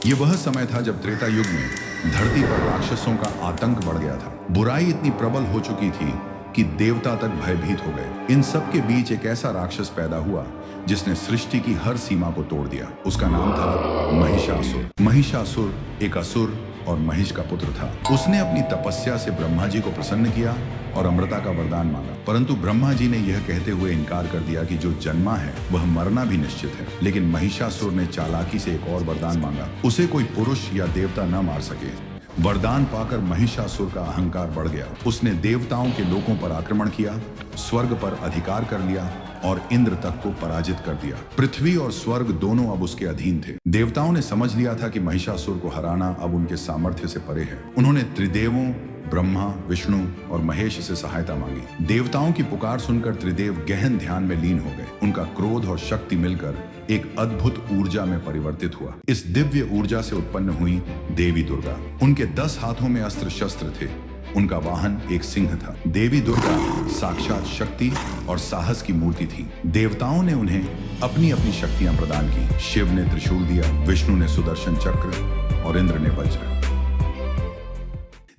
ये वह समय था जब त्रेता युग में धरती पर राक्षसों का आतंक बढ़ गया था। बुराई इतनी प्रबल हो चुकी थी कि देवता तक भयभीत हो गए। इन सब के बीच एक ऐसा राक्षस पैदा हुआ जिसने सृष्टि की हर सीमा को तोड़ दिया। उसका नाम था महिषासुर। महिषासुर एक असुर और महिष का पुत्र था। उसने अपनी तपस्या से ब्रह्मा जी को प्रसन्न किया और अमृता का वरदान मांगा, परंतु ब्रह्मा जी ने यह कहते हुए इनकार कर दिया कि जो जन्मा है वह मरना भी निश्चित है। लेकिन महिषासुर ने चालाकी से एक और वरदान मांगा, उसे कोई पुरुष या देवता न मार सके। वरदान पाकर महिषासुर का अहंकार बढ़ गया। उसने देवताओं के लोकों पर आक्रमण किया, स्वर्ग पर अधिकार कर लिया और इंद्र तक को पराजित कर दिया। पृथ्वी और स्वर्ग दोनों अब उसके अधीन थे। देवताओं ने समझ लिया था कि महिषासुर को हराना अब उनके सामर्थ्य से परे है। उन्होंने त्रिदेवों ब्रह्मा, विष्णु और महेश से सहायता मांगी। देवताओं की पुकार सुनकर त्रिदेव गहन ध्यान में लीन हो गए। उनका क्रोध और शक्ति मिलकर एक अद्भुत ऊर्जा में परिवर्तित हुआ। इस दिव्य ऊर्जा से उत्पन्न हुई देवी दुर्गा। उनके 10 हाथों में अस्त्र शस्त्र थे। उनका वाहन एक सिंह था। देवी दुर्गा साक्षात शक्ति और साहस की मूर्ति थी। देवताओं ने उन्हें अपनी अपनी शक्तियां प्रदान की। शिव ने त्रिशूल दिया, विष्णु ने सुदर्शन चक्र और इंद्र ने वज्र।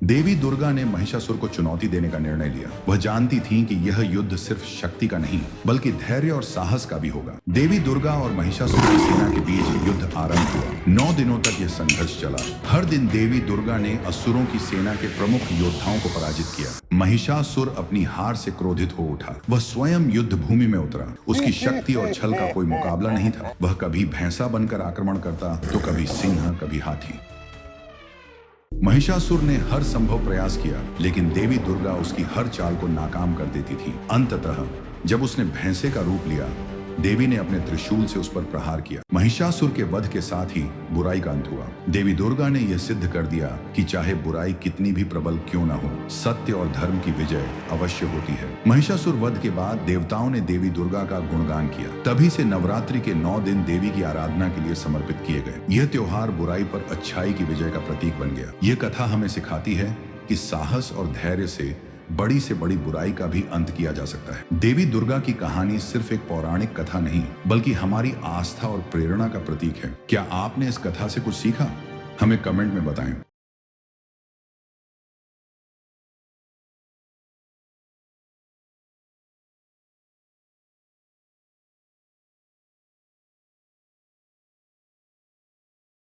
देवी दुर्गा ने महिषासुर को चुनौती देने का निर्णय लिया। वह जानती थी कि यह युद्ध सिर्फ शक्ति का नहीं बल्कि धैर्य और साहस का भी होगा। देवी दुर्गा और महिषासुर की सेना के बीच युद्ध आरंभ हुआ। 9 दिनों तक यह संघर्ष चला। हर दिन देवी दुर्गा ने असुरों की सेना के प्रमुख योद्धाओं को पराजित किया। महिषासुर अपनी हार से क्रोधित हो उठा। वह स्वयं युद्ध भूमि में उतरा। उसकी शक्ति और छल का कोई मुकाबला नहीं था। वह कभी भैंसा बनकर आक्रमण करता तो कभी सिंह, कभी हाथी। महिषासुर ने हर संभव प्रयास किया, लेकिन देवी दुर्गा उसकी हर चाल को नाकाम कर देती थी। अंततः जब उसने भैंसे का रूप लिया, देवी ने अपने त्रिशूल से उस पर प्रहार किया। महिषासुर के वध के साथ ही बुराई का अंत हुआ। देवी दुर्गा ने यह सिद्ध कर दिया कि चाहे बुराई कितनी भी प्रबल क्यों न हो, सत्य और धर्म की विजय अवश्य होती है। महिषासुर वध के बाद देवताओं ने देवी दुर्गा का गुणगान किया। तभी से नवरात्रि के 9 दिन देवी की आराधना के लिए समर्पित किए गए। यह त्योहार बुराई पर अच्छाई की विजय का प्रतीक बन गया। यह कथा हमें सिखाती है कि साहस और धैर्य से बड़ी बुराई का भी अंत किया जा सकता है। देवी दुर्गा की कहानी सिर्फ एक पौराणिक कथा नहीं बल्कि हमारी आस्था और प्रेरणा का प्रतीक है। क्या आपने इस कथा से कुछ सीखा? हमें कमेंट में बताएं।